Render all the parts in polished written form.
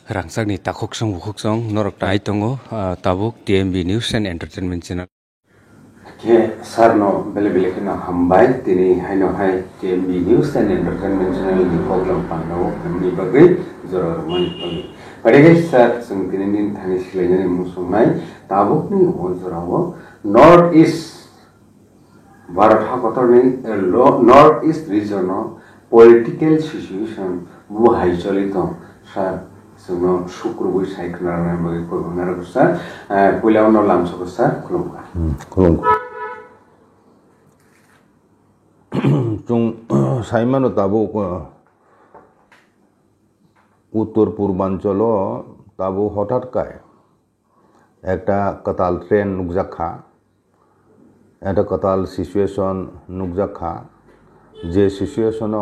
Rangsakni takoksong bukoksong norok tai tongo tabuk TMB News and Entertainment Channel. Ke sarno bele kena hambai tini haino hai TMB News and Entertainment Channel di program pangau kami bagai joror mani pagi. Pada guys sar sung tini nin thani silainya ni musumai tabuk ni hojorao North East Bharat hakotor ni North East region political situation bu hai cholito sar sungno शुक्रबुई साइखनारा बगे कोनारा गुसा पुलाउनो लामसो गुसा खुलुमगा chung saimano tabu উত্তর পূর্বাঞ্চল তাবু হঠাৎ কায় একটা কতাল train নুকজাখা একটা কতাল situation নুকজাখা যে situation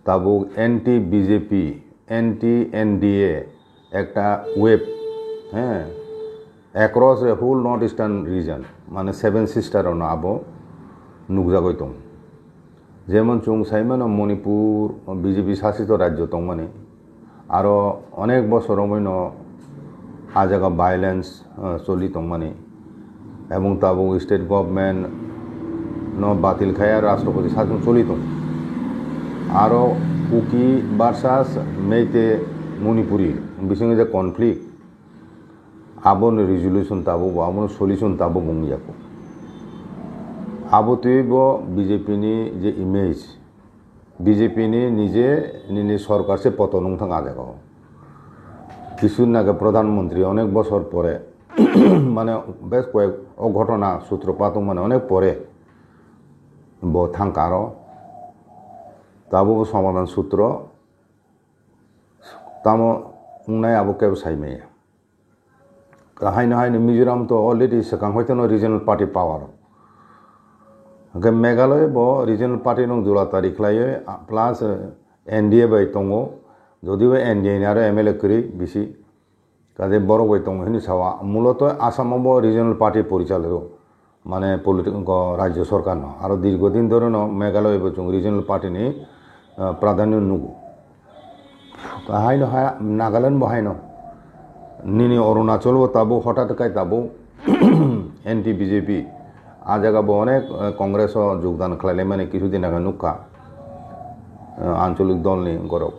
তাবু এন্টি বিজেপি एंटी एनडीए एक वेब हाँ अक्रॉस ए होल नॉर्थ ईस्टार्न रीजन माने सेवन सिस्टार आबो नुकजागय दं जेमन चुं साइमान मणिपुर बीजेपी शासित राज्य दं माने आरो अनेक बছর मयनो आ जागा वायलेंस चलि दं माने एवं ताबो स्टेट गवर्नमेंट न बातिल खाया राष्ट्रपति शासन चलि दं आरो कुकी वर्सेस मेइते मणिपुरी बिसंगे जे कनफ्लिक्ट आबोन रिजोल्यूशन ताबो आबोन सल्यूशन ताबो बुंगियाको आबो तुइबो बीजेपी नि जे इमेज बीजेपी नि निजे निनि सरकार से पतन थांगा जागो किछुदिन आगे प्रधानमंत्री अनेक बছর परे माने बेस कয়েক घटना सूत्रपात माने अनेक परे बो थांकारो ताबो समाधान सूत्र तामो उन्नाय आबो केब साइमे हाइनो हाइनो मिजोराम तो अलरेडी सेकां होइतनो रिजनल पार्टी पावर के मेघालय बो रिजनल पार्टी नं जुला तारिख लायो प्लस एनडीए बाय तंगो जदिबो एनडीए नि आरो एमएलए करि बिसि काजे बरो बाय तंगो हिनि सावा मूलत आसामावबो रिजनल पार्टी परिचालित माने पलिटिकल राज्य सरकार न आरो दीर्घदिन धरे न मेघालय बो जों रिजनल पार्टी नि प्राधान्य नुगु हाइनो हा नागालैंड बो हाइनो निनि अरुणाचल बो ताबो हठाৎ काय ताबो एंटी बीजेपी आ जागा बो अनेक कांग्रेस योगदान खालायले माने किछुदिन आगे नुखा आंचलिक दल नि गरब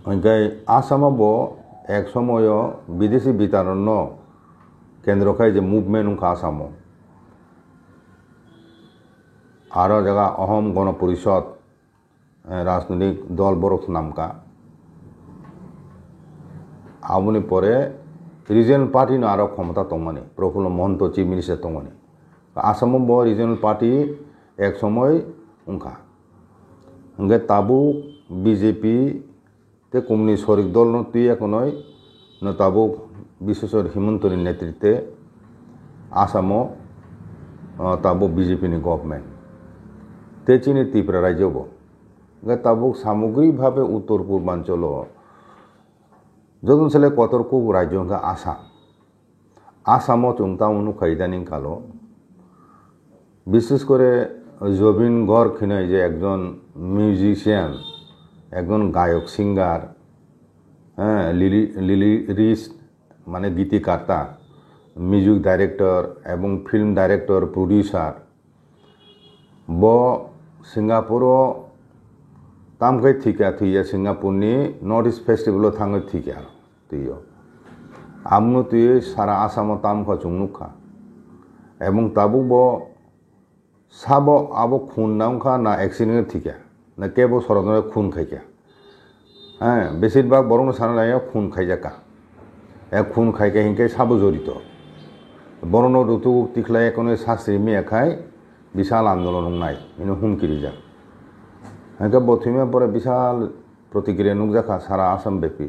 ओंखाय आसामावबो एक समय विदेशी बितारन केंद्र खाय जे मुभमेंट उनखा आसामाव आरो जागा अहम गण परिषद राजनैतिक दल बरफ नामका आबुनि परे रिजनल पार्टी आरो क्षमता दंमाने प्रफुल्ल महंत चीफ मिनिस्टार दंमाने आसामाव रिजनल पार्टी एक समय उनखा ओंखाय ताबु बीजेपी ते कम्युनिस्ट शरिक दल न तुई एखनय न ताबु विश्वेश्वर हिमंतनि नेतृत्वे आसामाव ताबु बीजेपी नि गवर्नमेंट ते चीनी त्रिपुरा राज्यबो ताबुक सामग्रिक भावे उत्तर पूर्वांचल जदन सेले कतरकु राज्य का आसाम चुंता उनुखा इदानीं कालो विशेष करे जबिन गर्ग खिनाय जे एकजन मिउजिशियान एकजन गायक सिंगार लिरिक्स माने गीतिकार्ता म्यूजिक डायरेक्टर एवं फिल्म डायरेक्टर प्रोड्यूसर बो सिंगापुर तामखै थिका थुइया सिंगापुरनि नर्थ इस्ट फेस्टिवल थाङो थिका तुइयो आमनो तुइ सारा आसाम तामखा चुंनुखा एवं ताबु बो साबो आबो खून नामखा ना एक्सिडेंट थिका ना केबो सरदने खून खाइका हाँ बेसिरभाग बरंनो सानाया खून खाइजाका एक खून खाइका हिंके साबो जड़ित बरनो ऋतु तिखलाय कोने शास्त्री मेखाय विशाल आंदोलन नाय इनो हुमकिरिजा इनका बथुमे पर विशाल प्रतिक्रिया नुकजाखा सारा आसाम व्यापी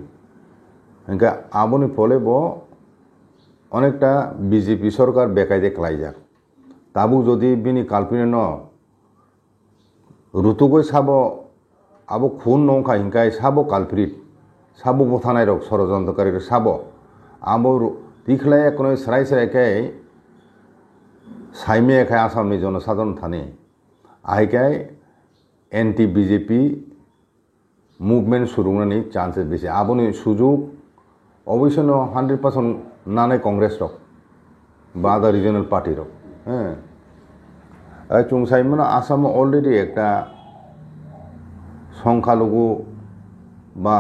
इनका आबोनि फले बो अनेकटा बीजेपी सरकार बेकायदे खालायजाक ताबु जदि बिनि काल्पनिक न ऋतुगय साबो आबो खून नंखा हिंकाय साबो काल्प्रिट साबो बथानाय रक षड़यंत्रकारी साबो आबो दिखलाय कोन सराय सरायखाय साइमे खाय आसामनि जनसाधारण थाने आइकाय एंटी बीजेपी মুভমেন্ট সুরুংনানি চান্সেস বেশি আবনি সুযোগ অবশ্য 100% নানাই কংগ্রেস রক বা আদার রিজনাল পার্টি রক হ্যাঁ চুংসাই মানে আসাম অলরেডি একটা সংখ্যালঘু বা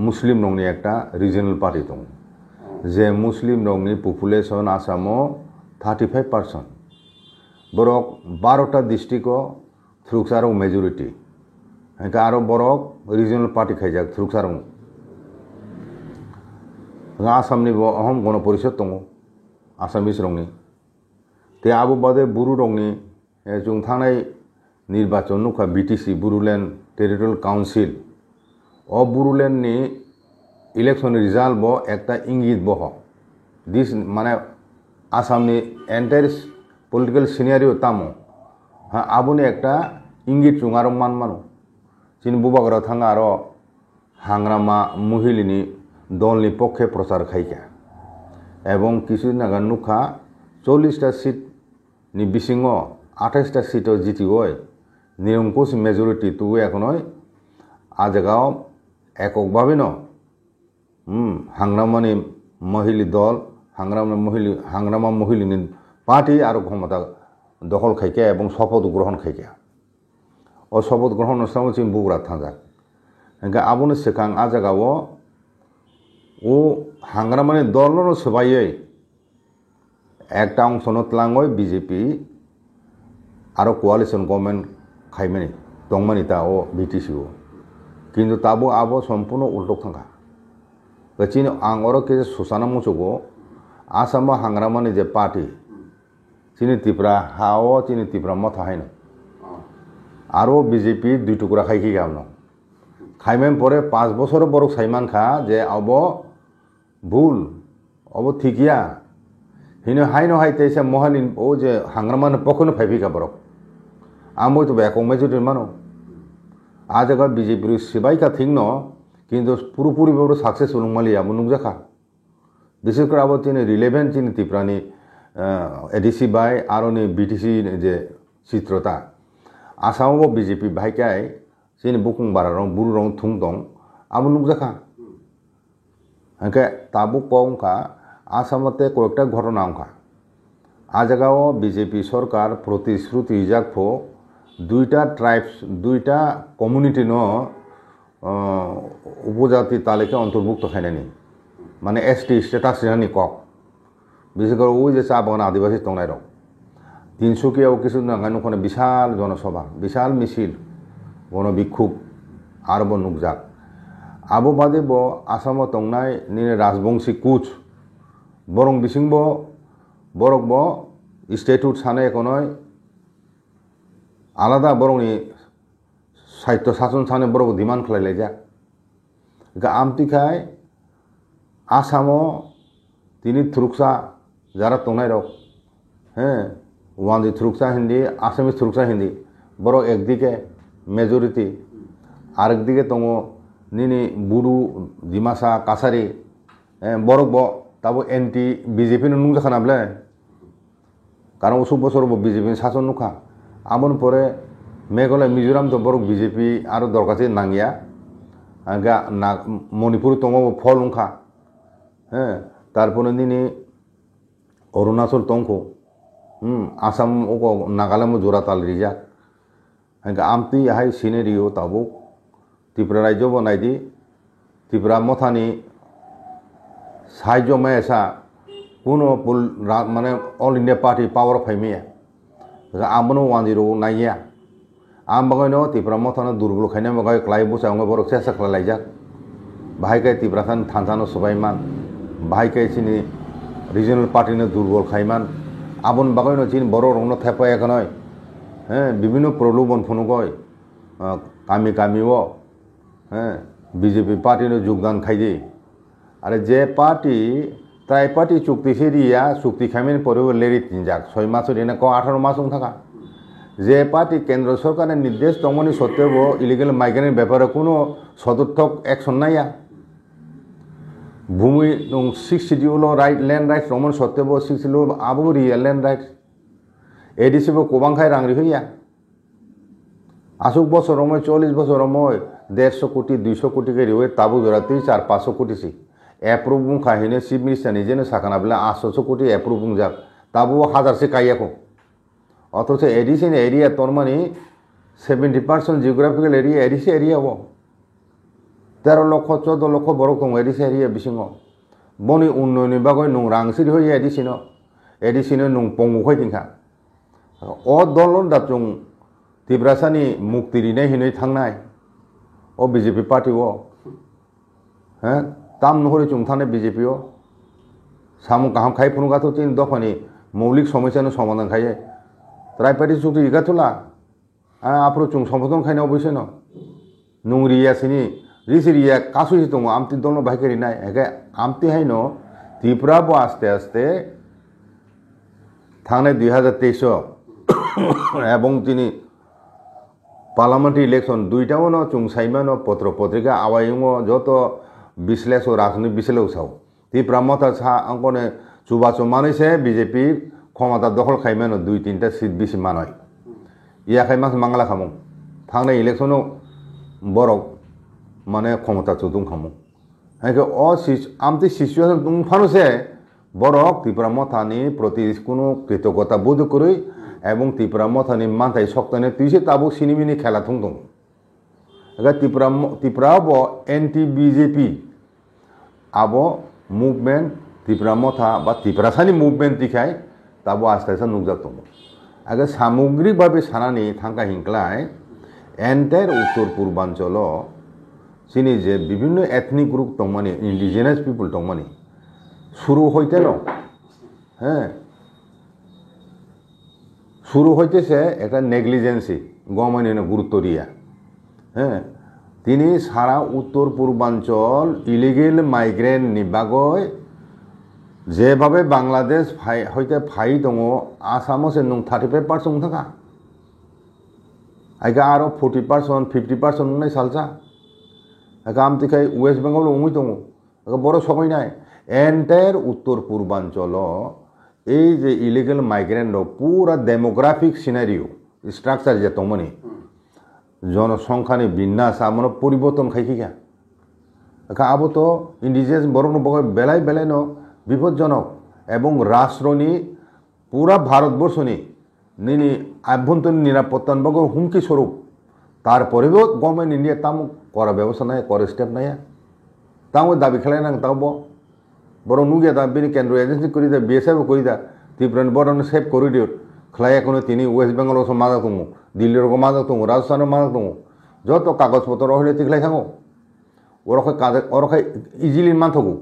মুসলিম রংনি একটা রিজনাল পার্টি দं যে মুসলিম রংনি পপুলেশন আসামও 35% বরক 12টা ডিস্ট্রিক্টও থ্রুকসারং মেজরিটি হ্যাঁ আরো বরক রিজনাল পার্টি খাইজাক থ্রুকসারং आसामनि अहम गण परिषद दं आसामिस रंनि ते आबो बादे बुरु रंनि जों थांनाय निर्वाचन नुखा बीटीसी बुरुलेण्ड टेरिटरियेल काउन्सिल अ बुरुलेण्डनि इलेक्शन रिजाल्ट बो एकटा इंगित बह दिस माने आसामनि एन्टायर पलिटिकल सिनारियो तामो हाँ आबोनि एकटा इंगित जुंगारो मानो जिन बुबागरा थांगा आरो हांग्रामा महिलिनि दलनि पक्षे प्रचार खाइका एवं किसुदिन आगोल नुखा 40टा सीट नि बिसिङाव 28टा सीटआव जितिगय निरंकुश मेजरिटी तुगो एखनय आ जायगायाव एककभाबेनो हांग्रामानि महिला दल हांग्रामा महिलानि पार्टी आरो क्षमता दखल खाइका एवं शपथ ग्रहण खाइका अ शपथ ग्रहण अनुष्ठानाव जों बुग्रा थांजाक ओंखाय आबोनो सिगां आ जायगायाव ও हांग्रामानि दलनो सबायै एकटा अंशनो तलाङै बीजेपी आरो कोआलिशन गभर्नमेंट खाइमानि दंमानि ता ओ बीटीसी ओ किन्तु ताबो आबो सम्पूर्ण उल्टक थांगा गचिन आं अरो के सुसाना मुचुगो आसाम हांग्रामानि जे पार्टी चिनि त्रिपुरा हाओ चिनि त्रिपुरा मथा हाइनो आरो बीजेपी दुइ टुकरा खाइखि गामनो खाइमेन परे 5 বছর बरक साइमान खा जे अब भूल अब थिकिया हिनो हाइनो हाइते से मोहालिन ओ जे हांग्रामान पखनो फाइफिका बरक आमो तो बेको मेजरिटी मानो आ जगह बीजेपी सिबाई का थिंग न किन्तु पुरोपुरि बाबो सक्सेसफुल नंमालि आबो नुजाखा बिसेस कर आबो तिनि रिलेवेंट तिनि त्रिपुरानि एडीसी बाय आरोनि बीटीसी जे चित्रता आसामाव बीजेपी बाइकाय जेने बुकुं बारारं बुरुरं थुं दं आबो नुजाखा ओंखाय ताबो कौंखा आसामते कयेकटा घटना अंखा आ जायगायाव बीजेपी सरकार प्रतिश्रुति जागफो दुईटा ट्राइब्स दुईटा कम्युनिटी न उपजाति तालिका अंतर्भुक्त खायनानि माने एसटी स्टेटास जानि कक बिसेकर ओइ जे चा बागान आदिवासी दंनाय रं तिनसुकियाव किसु नागानुखने विशाल जनसभा विशाल मिছিল गणबिक्षुब आरोबो नुकजाक आबो बादे बो आसाम तंनाय निने राजबंशी कुच बरं बिसिंबो बरक बो स्टेटुट साने एखनय आलादा बरंनि साहित्य शासन साने बरक डिमान्ड खालायलायजा गा आमतिखाय आसामो तिनि थ्रुकसा जारा तंनाय रक हैं वानदि थ्रुकसा हिंदी आसामिस थ्रुकसा हिंदी बरक एकदिके मेजरिटी आरेक दिके दङ निनि बुरु डिमासा कासारि बरक बो ताबो एंटी बीजेपी नो नुजाखानाब्ले कारण 20 বছর बीजेपी शासन नुखा आमन परे मेघालय मिजोराम तो बरक बीजेपी आरो दरकासे नांगिया आगा ना मणिपुर दङ फल नुखा हैं तारपरे निनि अरुणाचल दंखो आसाम ओको नागालेण्ड जोराताल रिजाक आमती हाई सिनेरियो ताबो त्रिपुरा राज्य बनायदि त्रिपुरा मथानि साहाय्य मैसा कुनो माने ऑल इंडिया पार्टी पावर फाइमिया आमनो 10 नाइया आम बगायनो त्रिपुरा मथानो दुर्बल खायना बगाय क्लाइ बुसांगो बरक सेसा खालायजाक बाहायकाय त्रिपुरा थानसानो सबायमान बाहायकाय सिनि रिजनल पार्टीनो दुर्बल खायमान आबन बगायनो चिन बर रंनो थेपायाखनय বিভিন্ন প্রলোভন ফোনগয় কামি কামিও বিজেপি পার্টির যোগদান খাইদে আর যে পার্টি তাই পার্টি চুক্তি সেরিয়া চুক্তি খাইমেন পরেও লেরি 3 যাক 6 মাসের এনে 18 মাস থাকা যে পার্টি কেন্দ্র সরকারের নির্দেশ দমনি সত্ত্বেও ইলিগাল মাইগ্রেন্টের ব্যাপারে কোনো সদর্থক অ্যাকশন নাইয়া ভূমি 6 শিডিউল রাইট ল্যান্ড রাইটস দমন সত্ত্বেও 6 শিডিউল আবো রিয়েল ল্যান্ড রাইটস एडिसिबो कोबांखाय रांरि होया आसुक बसर 40 बसर 150 কোটি 200 কোটি के रिवे ताबू जराती 400-500 कोटी सी एप्रूव खाहिने चीफ मिनिस्टर निजेनो साखाना बेला 800 कोटी एप्रूव जा ताबू 1000 से काइया को অথচ এডিসিন এরিয়া তোর মানে 70% জিওগ্রাফিক্যাল এরিয়া এডিসি এরিয়া वो 13 লক্ষ 14 লক্ষ বড় দं এডিসি এরিয়া বিসিङ বনি উন্নয়নनि बागै नं रांसिरि होयो एडिसिनो नं पंगु खैथिंखा अ दलन दाबजों तिब्रासानि मुक्तिरिनाय हिनै थांनाय अ बीजेपी पार्टी वो हैं ताम नहरि जों थानाय बीजेपी ओ सामु गाहाम खाय फुनुगाथ' 3 दफानि मौलिक समस्यानो समाधान खायो ट्राइपार्टी चुक्ति इगाथुला आपरो जों सम्बोधन खायनो बैसोनो नुंरिया सिनि रिसिरिया कासुसि दङ आमति दलनो बाहायकरिनाय एगे आमति हायनो त्रिपुरा बो आस्ते आस्ते थांनाय 2023 এবং তিনি पार्लामेंट इलेक्शन दुईटानो जों साइमानो पत्र पत्रिका आवायङो जत बिस्लेसो राजनीति बिस्लेसाव त्रिपुरा मथा सा अंकने चुबाचो मानैसे बीजेपी क्षमता दखल खायमानो 2-3टा सीट बिसि मानय याखाय मास मांगला खामु थांनाय इलेक्शनाव बरक माने क्षमता चुदुं खामु हायके आमति सिचुएशन तुम फानुसे बरक त्रिपुरा मथानि प्रति कोनो कृतज्ञता बोध करै এবং त्रिपुरा मथानि मानथाय सक्ताने तुइसे ताबुक सिनिमिनि खेला थुं दं एगा त्रिपुरा बो एंटी बीजेपी आबो मुभमेंट त्रिपुरा मथा बा त्रिपुरासानि मुभमेंट दिखाय ताबो आस्ते आस्ते नुकजाक दं आगे सामग्रिक भाबे सानानि थांका हिंक्लाय एन्टायर उत्तर पूर्वांचल सिनि जे विभिन्न एथनिक ग्रुप दं माने इंडिजिनास पिपल दं माने शुरू হইতেল হ্যাঁ शुरू হইতেছে একটা নেগলিজেন্সি গভর্নমেন্টের গুরুত্ব দিয়া হ্যাঁ তিনি সারা উত্তর পূর্বাঞ্চল ইলিগেল মাইগ্রেন্ট নিবাগয় যেভাবে বাংলাদেশ হইতে ফাই দङ आसामाव से नों 35% थाखा आइगा आरो 40% 50% नंनाय सालसा आइगा आमतिखाय वेस्ट बेंगल उमुय दङ आइगा बड़ समायनाय एन्टायर उत्तर पूर्वांचल এই যে ইলিগেল মাইগ্রেন্ট পুরা ডেমোগ্রাফিক সিনারিও স্ট্রাকচার যে তমনি জনসংখ্যানি বিন্যাস আমন পরিবর্তন খাইখিয়া আবো তো ইন্ডিজিনাস বরং বেলায় বেলায় বিপজ্জনক এবং রাষ্ট্রনি পুরা ভারতবর্ষনি নিনি আভ্যন্তরীণ নিরাপত্তার বাগো হুমকি স্বরূপ তারপরেও গভর্নমেন্ট ইন্ডিয়া তাম করা ব্যবস্থা নাই করে স্টেপ নাই তাও দাবি খেলায় নাং তাও বরং নুগিয়া दा बेनि केन्द्र एजेंसी करी दा बीएसएफ करी दा त्रिपुरानि बरन सेफ करिडोर खलाया कोनो तिनि वेस्ट बेंगल सो माजा दङ दिल्ली रको माजा दङ राजस्थान माजा दङ जत कागज पत्र हले तिखलाय थाङो ओरखै इजिलि मानथगु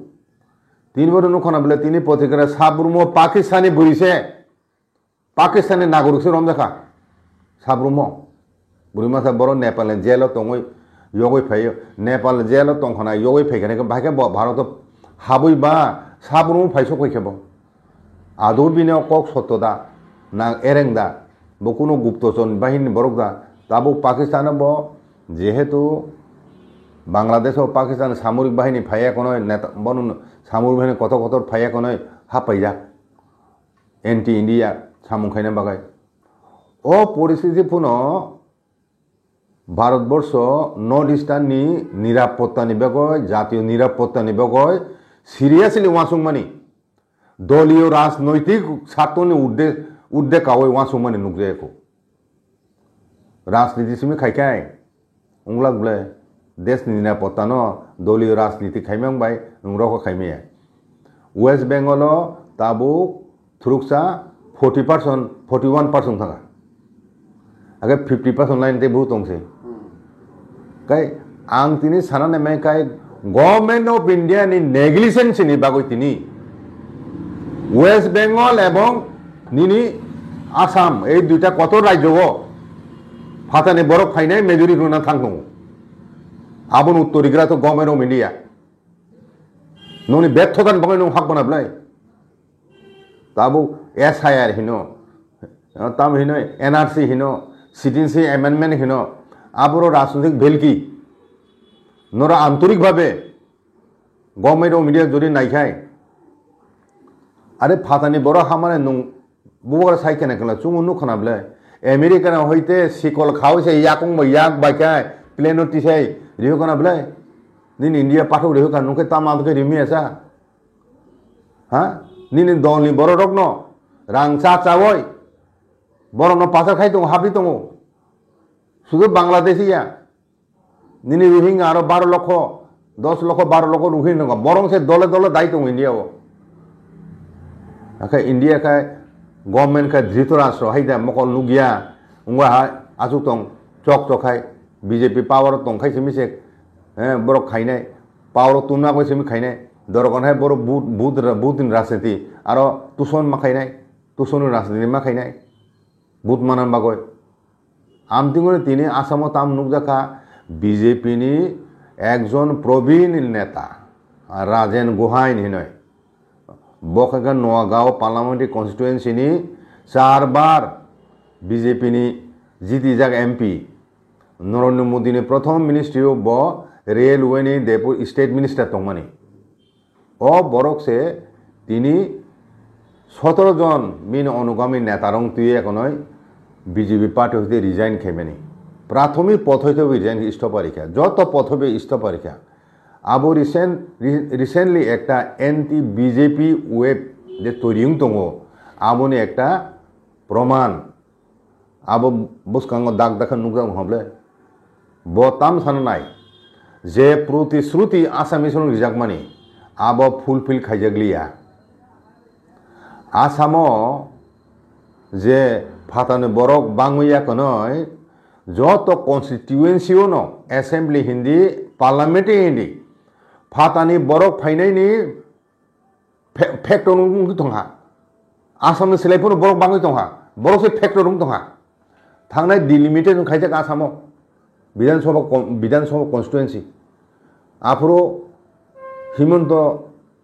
तीन बर नुखना बले तिनि पत्रिका साब्रुमो पाकिस्तानी बुरिसे पाकिस्तानी नागरिक से रमजाखा साब्रुमो बुरिमासा बर नेपाल जेल दङै यगै फायो नेपाल जेल दंखना यगै फैगने बाहाय भारत हाबैबा साब्रुमो फायसो फैखेब आदौ बिनो कक सत्तदा ना एरेंदा बकुनो गुप्तचर बाहिनी बरकदा ताबो पाकिस्तान बो जेहेतु बांग्लादेश और पाकिस्तान सामरिक बाहिनी फाया कोनो नेता बनु सामरिक बाहिनी कत कत फाया कोनो हापाइजा एंटी इंडिया सामुखायना बागाय ओ परिस्थिति पुनो भारतवर्ष नर्थ ईस्टार्ननि निरापत्तानि बागय जातीय निरापत्तानि बागय सिरियासलि वासुंमानि दलीय राजनैतिक स्वार्थनि उद्देश्य आवै वासुंमानि नुकजायखौ राजनीति सिमी खायखाय उंगलाक ब्ले देश निरापत्ता न दलीय राजनीति खायमांबाय नुंग्राखौ खायमाया वेस्ट बेंगल ताबुक थुरुकसा 40% 41% थाङा आगे 50% लाइन ते बहुत दंसै काय आं तिनि सानानै मे काय गभर्नमेंट ऑफ इंडिया नि नेग्लिजेंस नि बागै तिनि वेस्ट बेंगल एवं निनि आसाम এই দুইটা কত রাজ্য ফাতানি বড় ফাইনাই মেজরিটি রুনা থাকনো আবন উত্তরিগ্রা তো গভর্নমেন্ট অফ ইন্ডিয়া ননি ব্যর্থতান বাগৈ নো হাক বানাবলাই তাবো এসআইআর হিনো তাম হিনো এনআরসি হিনো সিটিজেনশিপ অ্যামেন্ডমেন্ট হিনো আবरो রাজনৈতিক ভেলকি नरा आंतरिक भावे गभर्नमेंट ऑफ इंडिया যদি নাইখাই আরে ফাতানি বড় হামানে নুং বুবার সাইকেনে কলা চুমু নুখনাবলে আমেরিকান হইতে সিকল খাওছে ইয়াকং ইয়াক বাইকাই প্লেন টিসাই রিহকানা বলে নিন ইন্ডিয়া পাঠক রিহকান নুকে তামাদকে রিমিয়েছা হ্যাঁ নিন দলনি বড় রগ্ন রাং চা চাওয় বড় ন পাচার খাই দङ হাবলি দङ শুধু বাংলাদেশিয়া নিনি রোহিঙ্গা আরো 12 লক্ষ 10 লক্ষ 12 লক্ষ রোহিঙ্গা বরং সে দলে দলে দায়ী দङ ইন্ডিয়াও আখা ইন্ডিয়া খায় গভর্নমেন্ট খায় ধৃতরাষ্ট্র হাইদা মকল নুগিয়া উঙ্গা আজু দং চক চখাই বিজেপি পাওয়ার দं খাইছে মিছে হ্যাঁ বড় খাইনাই পাওয়ার তুমনা কইছে মি খাইনাই দরকন হাই বড় বুত রাজনীতি আরো তুষন মা খাইনাই তুষনের রাজনীতি মা খাইনাই বুত মানান বাগয় আমতিঙ্গনে তিনি আসামত তাম নুকজাখা বিজেপিনি একজন প্রবীণ নেতা রাজেন গোহাইন হিনয় বখাগা নোয়াগাঁও পার্লামেন্টারি কনস্টিটুয়েন্সিনি 4 বার বিজেপিনি জিতি যাক এমপি নরেন্দ্র মোদীনি প্রথম মিনিস্ট্রিও ব রেলওয়েনি দেপুর স্টেট মিনিস্টার দंमानि ও বরকসে তিনি 17 জন মিন অনুগামী নেতারং তুই একনয় বিজেপি পার্টি হইতে রিজাইন খেমেনি প্রাথমিক পথ হইতে রিজাইন ইস্তফারিখা যত পথ হবে ইস্তফারিখা আবো রিসেন্টলি একটা এন্টি বিজেপি ওয়েব যে তৈরি দङ আবনি একটা প্রমাণ আবো বুসকাঙ্গ দাগ দেখা নুকজাং হবলে বতাম সানাই যে প্রতিশ্রুতি আসামিস রিজাকমানি আবো ফুলফিল খাইজাগলিয়া আসামো যে ফাতানো বরক বাংইয়া কনয় যত কনস্টিটুয়েন্সিও ন অ্যাসেম্বলি হিন্দি পার্লামেন্টারি হিন্দি ফাতানি বরক ফাইনাইনি ফ্যাক্টর दंहा आसामनि सोलायफोर बरक बाङै दंहा बरकसो फैक्टर दंहा थांनाय डिलिमिटेसन खायजाक आसामाव विधानसभा कन्स्टिटुएन्सि आफोरो हिमন্ত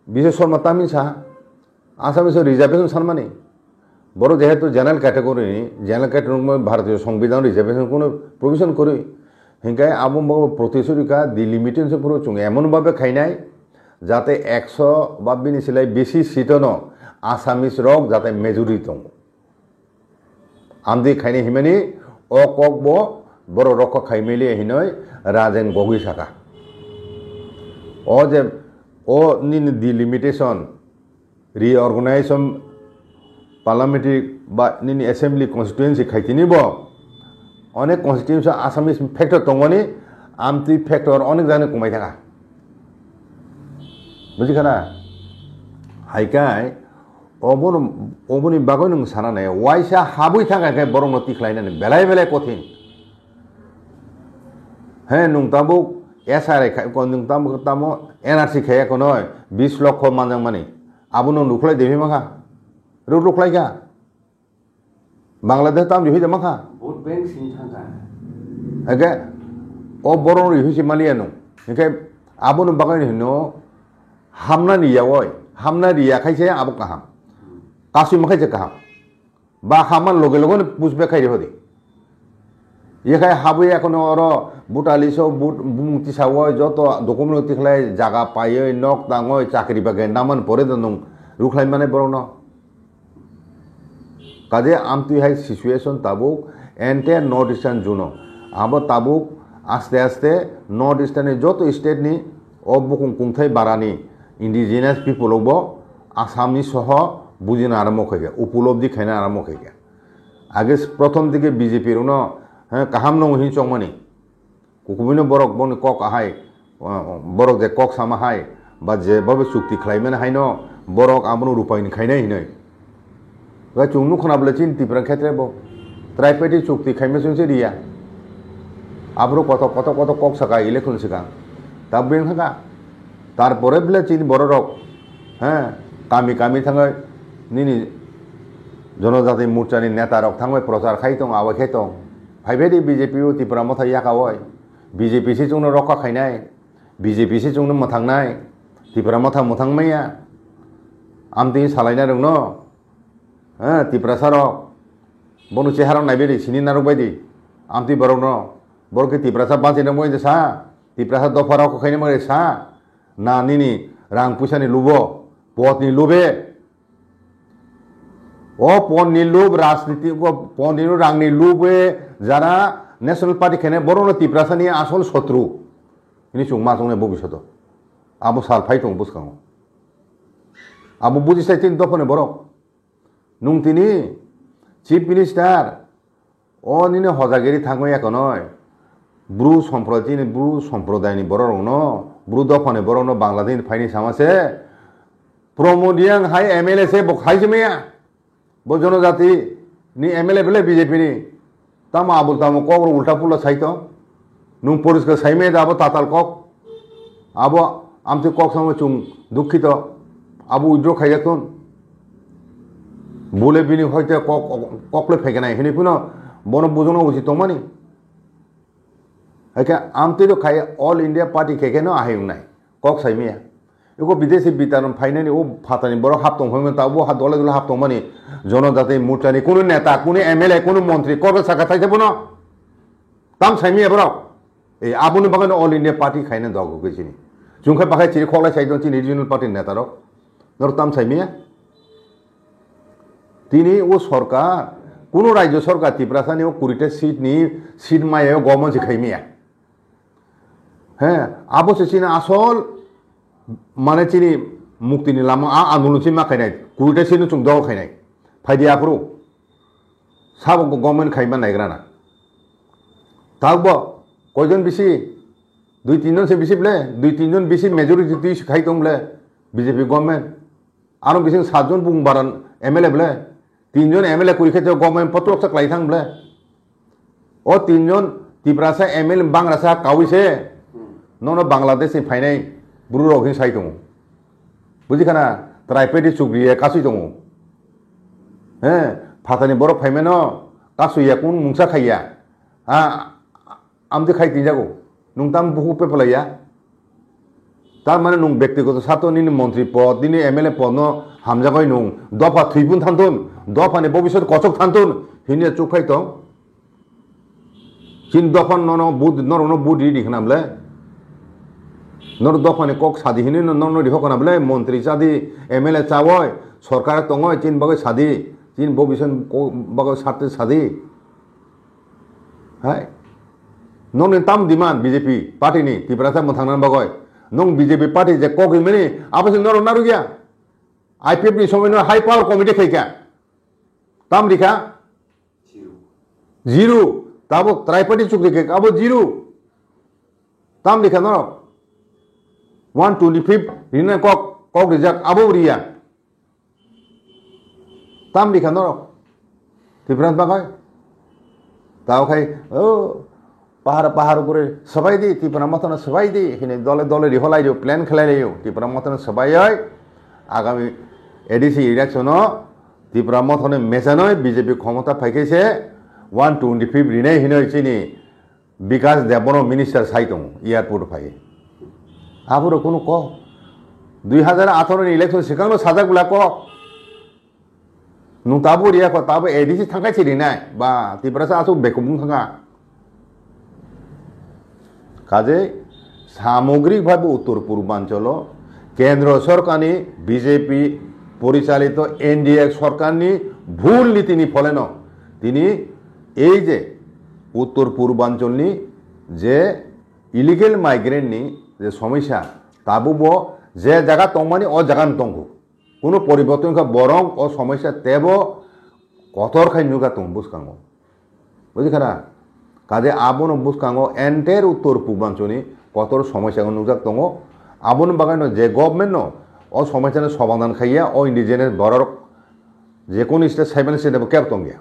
বিশ্ব শর্মা তামিলসা आसामिसो रिजार्वेशन सानमानि बड़ जेहेतु जनरल कैटेगरी भारतीय संविधान रिजार्वेशन को प्रोविजन करी हिंकाय आबो प्रतिश्रुतिका डिलिमिटेशन पुरो चुंग एमन भावे खाइनाय जाते 100 बा बिनि सिलाय बेसि सीटनो आसामिस रक जाते मेजरिटी दं आमदि खाइने हिमानि अकबो बड़ रक खाइमेलि हिनय राजेन गगৈ साका ओ जे ओ नि डिलिमिटेशन रिअर्गनाइजेशन पार्लामेंटारी बा निनि एसेम्बली कन्स्टिट्युएन्सि खाइतिनिब अनेक कन्स्टिट्युएन्सि आसामिस फैक्टर दंमानि आमति फैक्टर अनेक जानो कमाय थाङा बुजिखाना हाइकाय अबनि बागै नों सानानै वाइसा हाबै थाखाय बरं तिख्लायनानै बेलाय बेलाय कठिन हे नोंताबो एसआरआई नोंतामो एनआरसि खायाखौ नय 20 लक्ष मानजां मानि आबुनो नुख्लाय देहि माखा रुख्लाय का बांग्लादेश ताम दिहि माखा ভোট ব্যাংক সিনথাকা एके ओ बरं रिहिसि मालियानो एके आबुनो बागै हिनो हामना नियावय हामना रिया खायसे आबो काहाम कासि मखायसे काहाम बा हामान लगे लगे पुष्पे खाइरे हदि एखाय हाबै एखनो अर बुटालिसो बुट मुक्ति सावय जत डकुमेन्ट तिखलाय जागा पायै नक दाङय चाकरि बागे नामान परे दनं रुख्लाय माने बरं न काजे आमतुइ हाय सिचुएशन ताबुक एन्टे नर्थ ईस्टार्न जोन आबो ताबुक आस्ते आस्ते नर्थ ईस्टार्न जत स्टेट नि अबुकुं कुंथाय बारानि इंडिजिनास पिपल अब आसामनि सह बुजिना आरम्भ खायगा उपलब्धि खायना आरम्भ खायगा आगे प्रथम दिके बीजेपी न काहाम नं हि चंगमानि कुकुबिनो बरक बन कक आहाय बरक जे कक सामाहाय बा जे बाबे चुक्ति खालायमेन हाय न बरक आबनो रुपायनि खायनाय हिनै गा चुंगनु खनाबले चिन तिप्रा क्षेत्रे बो ट्राइपेटि चुक्ति खायमे सुनसे रिया आब्रो कत कत कत कक साका इलेक्शन सिगां दा बें थाका तारपरे बले चिन बरक हाँ कामी कामी थाङै निनि जनजाति मोर्चानि नेता रक थाङै प्रचार खाय दं आवाय खाय दं फाइभेदि बीजेपी तिप्रा मथा याकावय बीजेपी से जोंनो रका खायनाय बीजेपी से जोंनो मथांनाय तिप्रा मथा मथांमैया आमति सालायना दं न हाँ तिप्रा सारक बनु चेहारा नायबेदि सिनि नारक बायदि आमति बरक न बरके तिप्रा सा बांचिना मय सा तिप्रा सा दफाराव खायनो मय सा ना निनि रां पैसानि लुबो पदनि लुबे ओ पदनि लुब राजनीति पदनि रांनि लुबे যারা ন্যাশনাল পার্টি খেনে বড় তিপ্রাসানি আসল শত্রু ini chung ma chung ne bobisod abo sal phai tong buskango abo buji sai tin dopone borok nung tini chief minister o nini hojageri thangoi ekonoi Bru সম্প্রদায়নি বড় ন ব্রু দফনে বড় ন বাংলাদেশ ফাইনি সামাসে প্রমোদিয়াং হাই এমএলএ সে বখাই জমিয়া ব জনজাতি নি এমএলএ বলে বিজেপি নি তাম আবুল তাম কক উল্টা পুল্টা সাইতো নুং পরিষ্কার সাইমে যাবো তাতাল কক আবো আমতে কক সময় চুং দুঃখিত আবু উইড্র খাই যাতুন বলে বিনি হয়তো ককলে ফেকে নাই হিনি পুনো বন বুঝনো উচিত তোমানি একে আমতে তো খাই অল ইন্ডিয়া পার্টি খেকে না আহেং নাই কক সাইমিয়া এগো বিদেশি বিতারণ ফাইনানি ও ফাতানি বড় হাফতং হইমেন তাবো হাত দলে দলে হাফতং মানি জনজাতি মুরচানি কোনো নেতা কোনো এমএলএ কোনো মন্ত্রী কবে সাকা থাই যাবো না তাম সাইমিয়া বড় এই আবুনি বাগানে অল ইন্ডিয়া পার্টি খাইনে দগ গেছিনি জুংখাই বাখাই চিরি খলাই সাইদন চিনি রিজিওনাল পার্টির নেতারও ধর তাম সাইমিয়া তিনি ও সরকার কোনো রাজ্য সরকার ত্রিপুরাসানি ও 20টা সিট মায়ে গভর্নমেন্ট খাইমিয়া হ্যাঁ আবশ্যক চিনি আসল মানে চিনি মুক্তি নিলাম আন্দোলন চিমা খাইনাই 20টা সিট চুং দল খাইনাই ফাইদিয়া আপরো সাব গভর্নমেন্ট খাইবা নাইগ্রা না তাকব কয়জন বেশি 2-3 জন সে বেশি বলে 2-3 জন বেশি মেজরিটি খাইতং বলে বিজেপি গভর্নমেন্ট আরো বেশি 7 জন বুং বারান এমএলএ বলে 3 জন এমএলএ করি খেতে গভর্নমেন্ট পত্র চাকলাই থাং বলে ও 3 জন ত্রিপুরাসা এমএলএ বাংলাসা কাউইছে নন বাংলাদেশ ফাইনাই ব্রু রহিং সাই দङ বুঝিখানা ত্রাইপেটি চুগ্রিয়ে কাসুই দङ হ্যাঁ ফাতানি বড় ফাইমেন কাসুইয়া কোন মুংসা খাইয়া আমতে খাই তিন যাগো নুং তাম বহু পেপলাইয়া তার মানে নুং ব্যক্তিগত স্বার্থ নিনি মন্ত্রী পদ দিনে এমএলএ পদ ন হামজাগই নুং দফা থুইপুন থানতুন দফানি ভবিষ্যৎ কচক থানতুন হিনিয়া চুখাই দङ চিন দফান নন বুদ নরন বুদি দিখনামলে নর দফানি কক সাদি হিনি নন দিহকনাবলে মন্ত্রী সাদি এমএলএ চাওয় সরকার তঙয় চিন বাগৈ সাদি চিন ভবিষ্যৎ বাগৈ স্বার্থে সাদি হাই নন তাম দিমান বিজেপি পার্টিনি ত্রিপুরাসা মথাंनान বাগৈ নং বিজেপি পার্টি যে কক ইমেনি আপনি নর নারু গিয়া আইপিএফ নি সময় হাই পাওয়ার কমিটি খাইকা তাম লিখা জিরো তাবো ত্রাইপার্টি চুক্তি কে আবো জিরো তাম লিখা নর 125 রিনা কক রিজাক আবো রিয়া তাম লিখা নর ত্রিপুরাস বাগৈ তাও খাই ও পাহাড় উপরে সবাই দি ত্রিপুরা মতন সবাই দি এখানে দলে দলে রিহলাই দিও প্ল্যান খেলাই দিও ত্রিপুরা মতন সবাই হয় আগামী এডিসি ইলেকশন ত্রিপুরা মতনে মেচানয় বিজেপি ক্ষমতা ফাইকেছে 125 রিনাই হিনয় চিনি বিকাশ দেবন মিনিস্টার সাই দङ এয়ারপোর্ট ফাইকে আবুর কোনো ক 2018 ইলেকশন সিগাংনো সাজাগুলা ক নুং তাবো রিয়া ক তাবো এডিসি থাকাইছে রিনাই বা ত্রিপুরাসা আসু বেকুবুং থাকা কাজে সামগ্রিকভাবে উত্তর পূর্বাঞ্চল কেন্দ্র সরকারনি বিজেপি পরিচালিত এনডিএ সরকারনি ভুল নীতিনি ফলেন তিনি এই যে উত্তর পূর্বাঞ্চলনি যে ইলিগেল মাইগ্রেন্টনি যে সমস্যা তাবুব যে জায়গা তংমানি ও জায়গান তংগু কোনো পরিবর্তন বরং ও সমস্যা তেব কতর খাই নুগা তং বুঝকাঙ্গ বুঝিখানা কাজে আবন বুঝকাঙ্গ এন্টায়ার উত্তর পূর্বাঞ্চলনি কতর সমস্যা নুজাক দङ আবন বাগান যে গভর্নমেন্ট ও সমস্যা সমাধান খাইয়া ও ইন্ডিজেনাস বড় যে কোনো স্টেট 7 স্টেট ক্যাব তং গিয়া